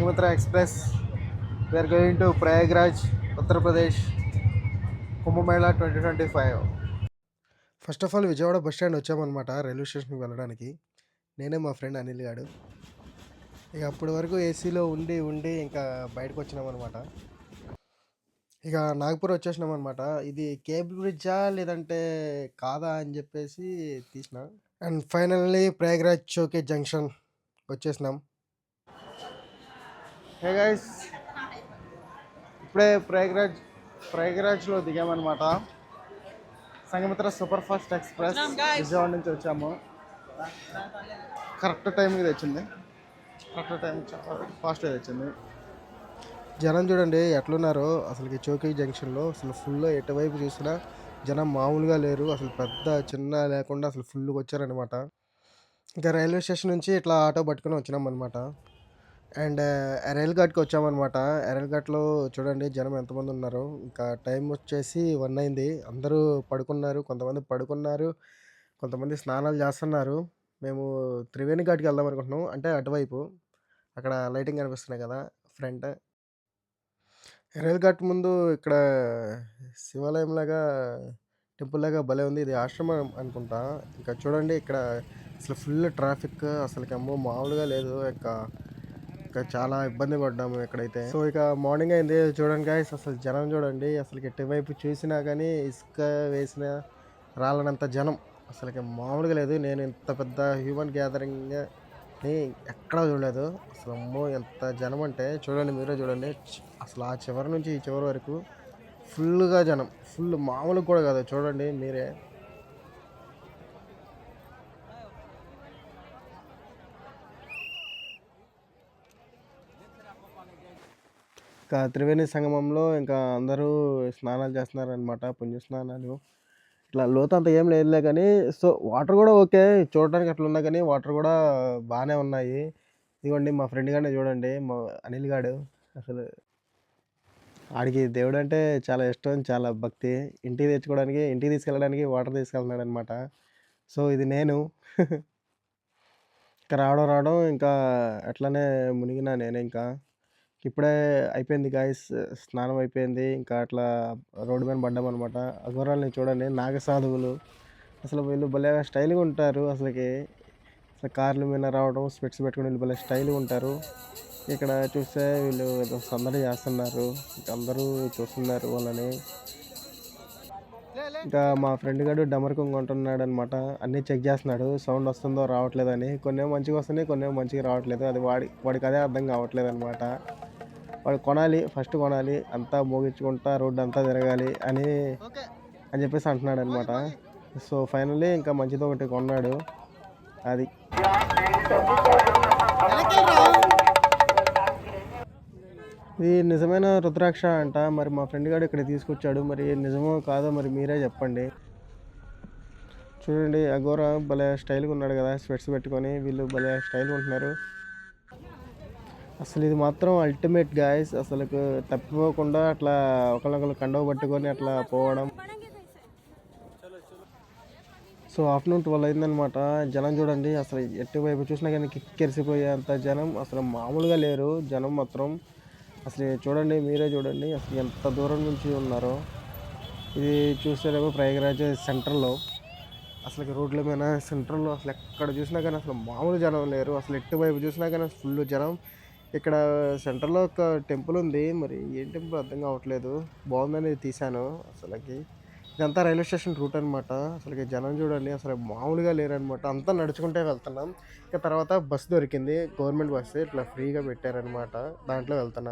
Sangamitra Express. We are going to Prayagraj, Uttar Pradesh, Kumbh Mela 2025. First of all Vijayawada bus stand వచ్చామన్నమాట railway స్టేషన్కి వెళ్ళడానికి. నేనే మా friend Anil గాడు. ఇక అప్పటి వరకు ఏసీలో ఉండి ఉండి ఇంకా బయటకు వచ్చినామన్నమాట. ఇక నాగపూర్ వచ్చేసినామన్నమాట. ఇది కేబుల్ బ్రిడ్జా లేదంటే కాదా అని చెప్పేసి తీసిన. And finally Prayagraj Cheoki junction వచ్చేసినాం. హే గైస్, ఇప్పుడే ప్రయాగ్రాజ్లో దిగామన్నమాట. Sanghamitra super fast express Vijayawada నుంచి వచ్చాము. కరెక్ట్ టైంకి తెచ్చింది. కరెక్ట్ టైం చాలా ఫాస్ట్గా తెచ్చింది. జనం చూడండి ఎట్లున్నారో అసలుకి చౌకీ జంక్షన్లో. అసలు ఫుల్ ఎటువైపు చూసినా జనం మామూలుగా లేరు. అసలు పెద్ద చిన్న లేకుండా అసలు ఫుల్గా వచ్చారనమాట. ఇంకా రైల్వే స్టేషన్ నుంచి ఇట్లా ఆటో పట్టుకుని వచ్చినాం అనమాట. అండ్ రైల్ ఘాట్కి వచ్చామన్నమాట. రైల్ ఘాట్లో చూడండి జనం ఎంతమంది ఉన్నారు. ఇంకా టైం వచ్చేసి 1 అయింది. అందరూ పడుకున్నారు. కొంతమంది స్నానాలు చేస్తున్నారు. మేము త్రివేణి ఘాట్కి వెళ్దాం అనుకుంటున్నాం. అంటే అటువైపు అక్కడ లైటింగ్ కనిపిస్తున్నాయి కదా ఫ్రంట్. రైల్ ఘాట్ ముందు ఇక్కడ శివాలయం లాగా టెంపుల్ లాగా భలే ఉంది. ఇది ఆశ్రమం అనుకుంటా. ఇంకా చూడండి ఇక్కడ అసలు ఫుల్ ట్రాఫిక్. అసలుకి అమ్మో మామూలుగా లేదు. ఇంకా చాలా ఇబ్బంది పడ్డాము ఇక్కడైతే. సో ఇక మార్నింగ్ అయింది. చూడండి గైస్ అసలు జనం చూడండి. అసలు ఎటువైపు చూసినా కానీ ఇసుక వేసిన రాలనంత జనం. అసలుకి మామూలుగా లేదు. నేను ఇంత పెద్ద హ్యూమన్ గ్యాదరింగ్ని ఎక్కడా చూడలేదు. అసలు అమ్మో ఎంత జనం అంటే చూడండి, మీరే చూడండి. అసలు ఆ చివరి నుంచి ఈ చివరి వరకు ఫుల్గా జనం. ఫుల్ మామూలుగా కూడా కాదు, చూడండి మీరే. ఇంకా త్రివేణి సంగమంలో ఇంకా అందరూ స్నానాలు చేస్తున్నారనమాట, పుణ్య స్నానాలు. ఇట్లా లోతు అంత ఏం లేదులే కానీ, సో వాటర్ కూడా ఓకే, చూడడానికి అట్లా ఉన్నా కానీ వాటర్ కూడా బాగానే ఉన్నాయి. ఇదిగోండి మా ఫ్రెండ్ గానే చూడండి, మా అనిల్ గాడు. అసలు ఆడికి దేవుడు అంటే చాలా ఇష్టం, చాలా భక్తి. ఇంటికి తీసుకెళ్ళడానికి వాటర్ తీసుకెళ్తున్నాడు అనమాట. సో ఇది నేను ఇంకా రావడం ఇంకా అట్లనే మునిగినా నేనే. ఇంకా ఇప్పుడే అయిపోయింది గాయస్, స్నానం అయిపోయింది. ఇంకా అట్లా రోడ్డు మీద పడ్డామన్నమాట. అఘోరాలని చూడండి, నాగసాధువులు. అసలు వీళ్ళు భలే స్టైల్గా ఉంటారు. అసలు కార్ల మీద రావడం, స్పెట్స్ పెట్టుకుని వీళ్ళు భలే స్టైల్గా ఉంటారు. ఇక్కడ చూస్తే వీళ్ళు సందడి చేస్తున్నారు. ఇంకా అందరూ చూస్తున్నారు వాళ్ళని. ఇంకా మా ఫ్రెండ్ గారు డమరుకం కొంటున్నాడు అనమాట. అన్నీ చెక్ చేస్తున్నాడు, సౌండ్ వస్తుందో రావట్లేదని. కొన్నేమో మంచిగా వస్తున్నాయి, కొన్నేమో మంచిగా రావట్లేదు. అది వాడికి అదే అర్థం కావట్లేదు అనమాట. వాడు ఫస్ట్ కొనాలి, అంతా మోగించుకుంటా రోడ్డు అంతా తిరగాలి అని చెప్పేసి అంటున్నాడు అనమాట. సో ఫైనల్లీ ఇంకా మంచిది ఒకటి కొన్నాడు. అది ఇది నిజమైన రుద్రాక్ష అంట. మరి మా ఫ్రెండ్ గారు ఇక్కడ తీసుకొచ్చాడు. మరి నిజమో కాదో మరి మీరే చెప్పండి. చూడండి అఘోర భలే స్టైల్గా ఉన్నాడు కదా, స్వెట్స్ పెట్టుకొని. వీళ్ళు భలే స్టైల్గా ఉంటున్నారు. అసలు ఇది మాత్రం అల్టిమేట్ గాయస్. అసలు తప్పిపోకుండా అట్లా ఒకళ్ళొకళ్ళు కండవ పట్టుకొని అట్లా పోవడం. సో ఆఫ్టర్నూన్ 12 అయిందనమాట. జనం చూడండి అసలు ఎటువైపు చూసినా కానీ కిక్కెరిసిపోయేంత జనం. అసలు మామూలుగా లేరు జనం మాత్రం. అసలు చూడండి, మీరే చూడండి అసలు ఎంత దూరం నుంచి ఉన్నారో. ఇది చూస్తేనేమో ప్రయాగరాజ్ సెంటర్లో, అసలు రోడ్ల మీద సెంటర్లో అసలు ఎక్కడ చూసినా కానీ అసలు మామూలు జనం లేరు. అసలు ఎటువైపు చూసినా కానీ ఫుల్ జనం. ఇక్కడ సెంటర్లో ఒక టెంపుల్ ఉంది, మరి ఏం టెంపుల్ అర్థం కావట్లేదు. బాగుందని తీశాను. అసలుకి ఇదంతా రైల్వే స్టేషన్ రూట్ అనమాట. అసలుకి జనం చూడండి అసలు మామూలుగా లేరనమాట. అంతా నడుచుకుంటే వెళ్తున్నాం. ఇంకా తర్వాత బస్సు దొరికింది, గవర్నమెంట్ బస్సు ఇట్లా ఫ్రీగా పెట్టారనమాట, దాంట్లో వెళ్తున్నాం.